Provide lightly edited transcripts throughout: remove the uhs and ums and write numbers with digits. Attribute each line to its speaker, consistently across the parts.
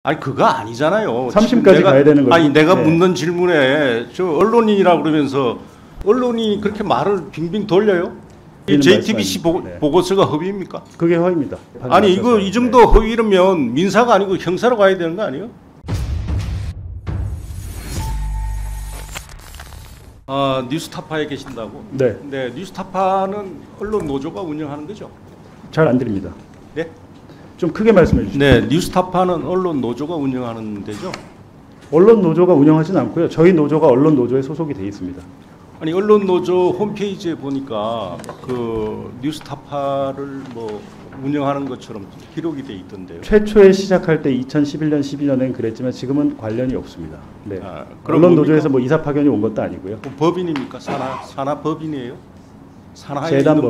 Speaker 1: 아니 그거 아니잖아요.
Speaker 2: 3심까지 가야 되는 거죠.
Speaker 1: 아니 내가
Speaker 2: 네.
Speaker 1: 묻는 질문에 저 언론인이라 그러면서 언론이 그렇게 말을 빙빙 돌려요? 이 JTBC 보고서가 허위입니까?
Speaker 2: 그게 허위입니다.
Speaker 1: 아니 이거 이 정도 허위라면 민사가 아니고 형사로 가야 되는 거 아니에요? 아, 뉴스타파에 계신다고?
Speaker 2: 네.
Speaker 1: 네, 뉴스타파는 언론 노조가 운영하는 거죠?
Speaker 2: 잘 안 들립니다.
Speaker 1: 네?
Speaker 2: 좀 크게 말씀해 주시죠.
Speaker 1: 네, 뉴스타파는 언론 노조가 운영하는 데죠?
Speaker 2: 언론 노조가 운영하진 않고요. 저희 노조가 언론 노조에 소속이 돼 있습니다.
Speaker 1: 아니 언론 노조 홈페이지에 보니까 그 뉴스타파를 뭐 운영하는 것처럼 기록이 돼 있던데요.
Speaker 2: 최초에 시작할 때 2011년, 12년엔 그랬지만 지금은 관련이 없습니다. 네.
Speaker 1: 아,
Speaker 2: 언론 노조에서 뭐 이사 파견이 온 것도 아니고요.
Speaker 1: 법인입니까? 산하 법인이에요? 산하에
Speaker 2: 재단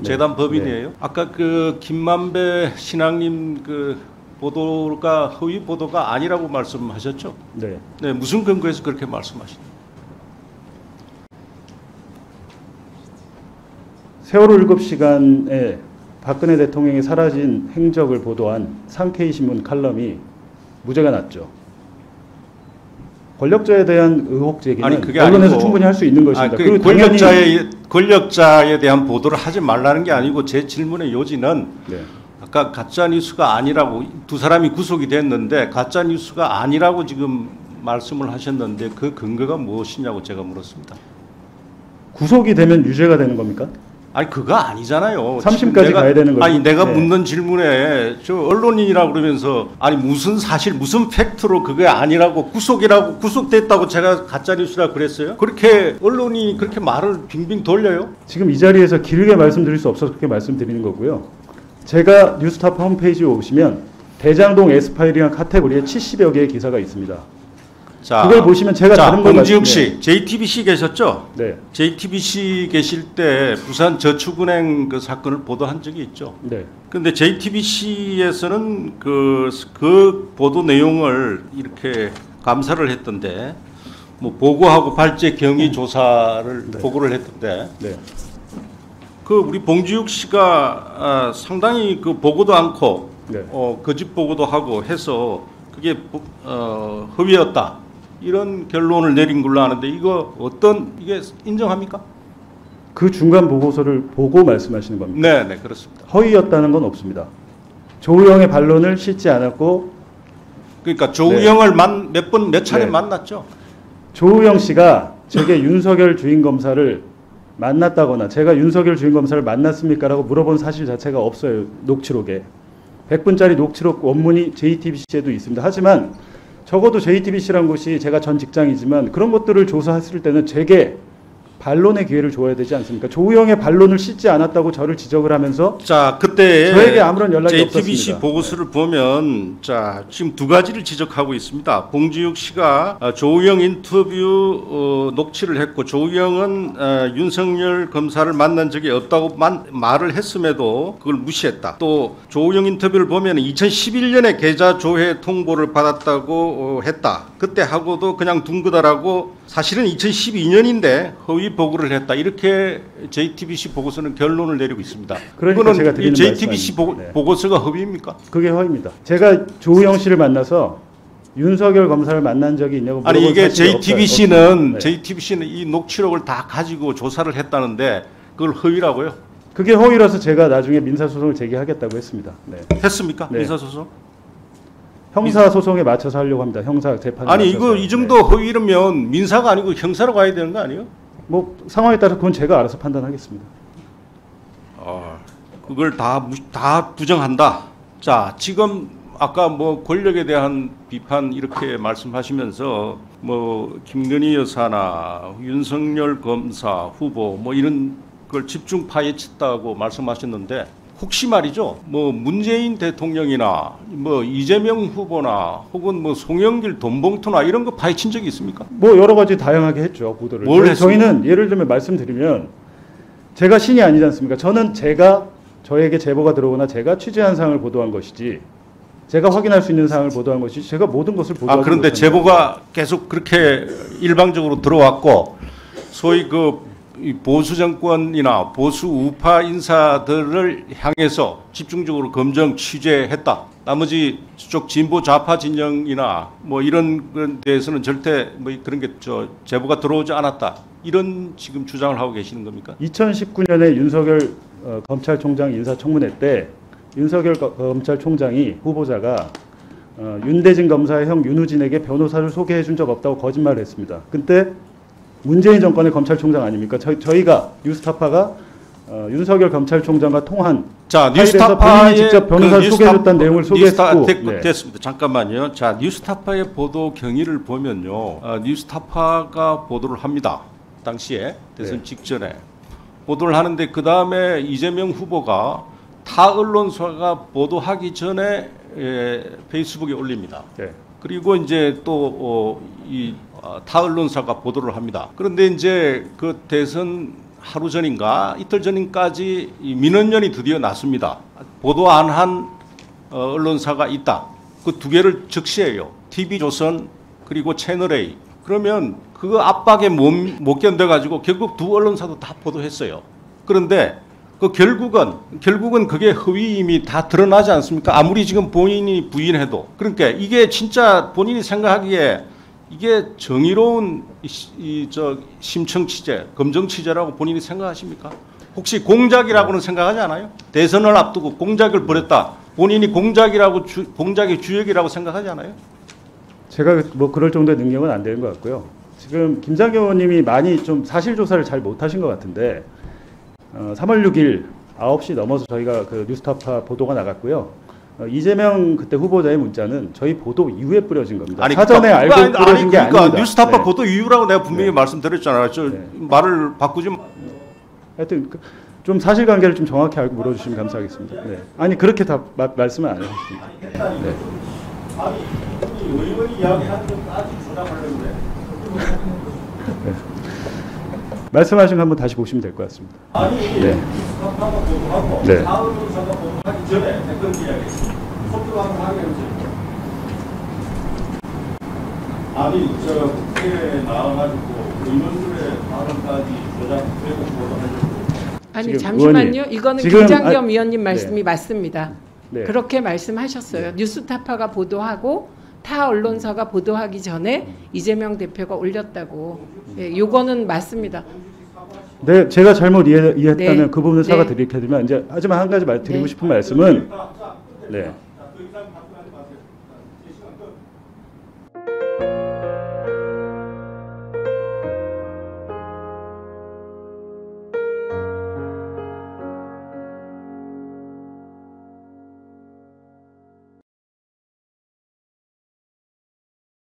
Speaker 1: 재단 법인이에요? 네. 아까 그 김만배 신앙님 그 보도가 허위 보도가 아니라고 말씀하셨죠?
Speaker 2: 네.
Speaker 1: 네, 무슨 근거에서 그렇게 말씀하시나요?
Speaker 2: 세월호 7시간에 박근혜 대통령이 사라진 행적을 보도한 상케이 신문 칼럼이 무죄가 났죠. 권력자에 대한 의혹 제기는 언론에서 아니고, 충분히 할 수 있는 것입니다.
Speaker 1: 그리고 권력자에 대한 보도를 하지 말라는 게 아니고 제 질문의 요지는 네. 아까 가짜 뉴스가 아니라고 두 사람이 구속이 됐는데 가짜 뉴스가 아니라고 지금 말씀을 하셨는데 그 근거가 무엇이냐고 제가 물었습니다.
Speaker 2: 구속이 되면 유죄가 되는 겁니까?
Speaker 1: 아니 그거 아니잖아요.
Speaker 2: 3심까지 가야 되는 거죠.
Speaker 1: 아니 내가
Speaker 2: 네.
Speaker 1: 묻는 질문에 저 언론인이라 그러면서 아니 무슨 사실 무슨 팩트로 그게 아니라고 구속이라고 구속됐다고 제가 가짜 뉴스라 그랬어요? 그렇게 언론이 그렇게 말을 빙빙 돌려요?
Speaker 2: 지금 이 자리에서 길게 말씀드릴 수 없어서 그렇게 말씀드리는 거고요. 제가 뉴스타파 홈페이지에 오시면 대장동 에스파일이라는 카테고리에 70여 개의 기사가 있습니다.
Speaker 1: 자,
Speaker 2: 그걸 보시면 제가 다른 걸
Speaker 1: 봉지욱 씨, JTBC 계셨죠?
Speaker 2: 네.
Speaker 1: JTBC 계실 때 부산 저축은행 그 사건을 보도한 적이 있죠.
Speaker 2: 네.
Speaker 1: 근데 JTBC에서는 그 보도 내용을 이렇게 감사를 했던데, 뭐 보고하고 발제 경위 조사를
Speaker 2: 네.
Speaker 1: 보고를 했던데,
Speaker 2: 네.
Speaker 1: 그 우리 봉지욱 씨가 상당히 그 보고도 않고,
Speaker 2: 네.
Speaker 1: 거짓 보고도 하고 해서 그게 허위였다. 이런 결론을 내린 걸로 아는데 이거 이게 인정합니까?
Speaker 2: 그 중간 보고서를 보고 말씀하시는 겁니까?
Speaker 1: 네, 네, 그렇습니다.
Speaker 2: 허위였다는 건 없습니다. 조우영의 반론을 싣지 않았고,
Speaker 1: 그러니까 조우영을
Speaker 2: 네.
Speaker 1: 몇 차례 네. 만났죠.
Speaker 2: 조우영 씨가 제게 윤석열 주임 검사를 만났다거나 제가 윤석열 주임 검사를 만났습니까라고 물어본 사실 자체가 없어요. 녹취록에. 100분짜리 녹취록 원문이 JTBC에도 있습니다. 하지만 적어도 JTBC란 곳이 제가 전 직장이지만 그런 것들을 조사했을 때는 제게 반론의 기회를 줘야 되지 않습니까? 조우영의 반론을 싣지 않았다고 저를 지적을 하면서
Speaker 1: 자 그때
Speaker 2: 저에게 아무런 연락이
Speaker 1: JTBC
Speaker 2: 없었습니다.
Speaker 1: 보고서를 네. 보면 자 지금 두 가지를 지적하고 있습니다. 봉지욱 씨가 조우영 인터뷰 녹취를 했고 조우영은 윤석열 검사를 만난 적이 없다고 말을 했음에도 그걸 무시했다. 또 조우영 인터뷰를 보면 2011년에 계좌 조회 통보를 받았다고 했다. 그때 하고도 그냥 둔 거다라고 사실은 2012년인데 허위 보고를 했다. 이렇게 JTBC 보고서는 결론을 내리고 있습니다.
Speaker 2: 그러니까 제가 드리는
Speaker 1: JTBC 보고서가 허위입니까?
Speaker 2: 그게 허위입니다. 제가 조우영 씨를 만나서 윤석열 검사를 만난 적이 있냐고 물어본
Speaker 1: 아니 이게
Speaker 2: JTBC는
Speaker 1: JTBC는 이 녹취록을 다 가지고 조사를 했다는데 그걸 허위라고요?
Speaker 2: 그게 허위라서 제가 나중에 민사소송을 제기하겠다고 했습니다. 네.
Speaker 1: 했습니까?
Speaker 2: 네.
Speaker 1: 민사소송?
Speaker 2: 형사 소송에 맞춰서 하려고 합니다. 형사 재판.
Speaker 1: 아니 이거 이 정도 허위라면 민사가 아니고 형사로 가야 되는 거 아니에요?
Speaker 2: 뭐 상황에 따라 그건 제가 알아서 판단하겠습니다.
Speaker 1: 그걸 다 부정한다. 자 지금 아까 뭐 권력에 대한 비판 이렇게 말씀하시면서 뭐 김건희 여사나 윤석열 검사 후보 뭐 이런 걸 집중 파헤쳤다고 말씀하셨는데. 혹시 말이죠, 뭐 문재인 대통령이나 뭐 이재명 후보나 혹은 뭐 송영길 돈봉투나 이런 거 파헤친 적이 있습니까?
Speaker 2: 뭐 여러 가지 다양하게 했죠 보도를. 저희는 예를 들면 말씀드리면 제가 신이 아니지 않습니까? 저는 저에게 제보가 들어오거나 제가 취재한 사항을 보도한 것이지, 제가 확인할 수 있는 사항을 보도한 것이지, 제가 모든 것을 보도한.
Speaker 1: 그런데 제보가 계속 그렇게 일방적으로 들어왔고, 소위 그 이 보수 정권이나 보수 우파 인사들을 향해서 집중적으로 검증 취재했다. 나머지 쪽 진보 좌파 진영이나 뭐 이런 건 대해서는 절대 뭐 그런 게 제보가 들어오지 않았다. 이런 지금 주장을 하고 계시는 겁니까?
Speaker 2: 2019년에 윤석열 검찰총장 인사청문회 때 윤석열 검찰총장이 후보자가 윤대진 검사의 형 윤우진에게 변호사를 소개해 준 적 없다고 거짓말을 했습니다. 그때 문재인 정권의 검찰총장 아닙니까? 저희가 뉴스타파가 윤석열 검찰총장과 통한
Speaker 1: 자,
Speaker 2: 파일에서
Speaker 1: 뉴스타파의
Speaker 2: 본인이 직접 변호사를 소개해줬다는 내용을 소개했고
Speaker 1: 됐습니다. 잠깐만요. 자, 뉴스타파의 보도 경위를 보면요, 뉴스타파가 보도를 합니다. 당시에 대선 직전에 보도를 하는데 그 다음에 이재명 후보가 타 언론사가 보도하기 전에 페이스북에 올립니다.
Speaker 2: 네.
Speaker 1: 그리고 이제 또 타 언론사가 보도를 합니다. 그런데 이제 그 대선 하루 전인가 이틀 전인까지 이 민원연이 드디어 났습니다. 보도 안 한 언론사가 있다. 그 두 개를 적시해요. TV조선 그리고 채널A. 그러면 그 압박에 못 견뎌가지고 결국 두 언론사도 다 보도했어요. 그런데 그 결국은 그게 허위임이 다 드러나지 않습니까? 아무리 지금 본인이 부인해도. 그러니까 이게 진짜 본인이 생각하기에 이게 정의로운 심청 취재, 검증 취재라고 본인이 생각하십니까? 혹시 공작이라고는 생각하지 않아요? 대선을 앞두고 공작을 벌였다. 본인이 공작의 주역이라고 생각하지 않아요?
Speaker 2: 제가 뭐 그럴 정도의 능력은 안 되는 것 같고요. 지금 김장겸 의원님이 많이 좀 사실 조사를 잘 못하신 것 같은데 3월 6일 9시 넘어서 저희가 그 뉴스타파 보도가 나갔고요. 이재명 그때 후보자의 문자는 저희 보도 이후에 뿌려진 겁니다. 사전에 알고 뿌려진 게 아닙니다.
Speaker 1: 뉴스타파
Speaker 2: 네.
Speaker 1: 보도 이유라고 내가 분명히 말씀드렸잖아요. 말을 바꾸지 마.
Speaker 2: 하여튼 좀 사실관계를 좀 정확히 알고 물어주시면 감사하겠습니다. 네. 아니 그렇게 다 말씀을 안 해주십니다. 네.
Speaker 1: 아니 의원이 이야기하는 것까지 조작하려고 그래.
Speaker 2: 네. 말씀하신 거 한번 다시 보시면 될 것 같습니다.
Speaker 1: 아니,
Speaker 2: 네.
Speaker 1: 뉴스타파가 보도하고
Speaker 2: 네.
Speaker 1: 다음 사가 보도하기 전에 댓글 이야기 속도가 한번 하게 해주세요. 아니, 국회에 나와가지고 의원들의 발언까지 조작되고 보도하려고.
Speaker 3: 아니
Speaker 2: 지금
Speaker 3: 잠시만요.
Speaker 2: 의원님,
Speaker 3: 이거는
Speaker 2: 지금
Speaker 3: 김장겸 위원님 말씀이
Speaker 2: 네.
Speaker 3: 맞습니다.
Speaker 2: 네.
Speaker 3: 그렇게 말씀하셨어요. 뉴스타파가 보도하고 타 언론사가 보도하기 전에 이재명 대표가 올렸다고. 예, 요거는 맞습니다.
Speaker 2: 네, 제가 잘못 이해했다면
Speaker 3: 네.
Speaker 2: 그 부분을
Speaker 3: 네.
Speaker 2: 사과드리겠지만 이제 하지만 한 가지 드리고
Speaker 3: 네.
Speaker 2: 싶은 말씀은 네.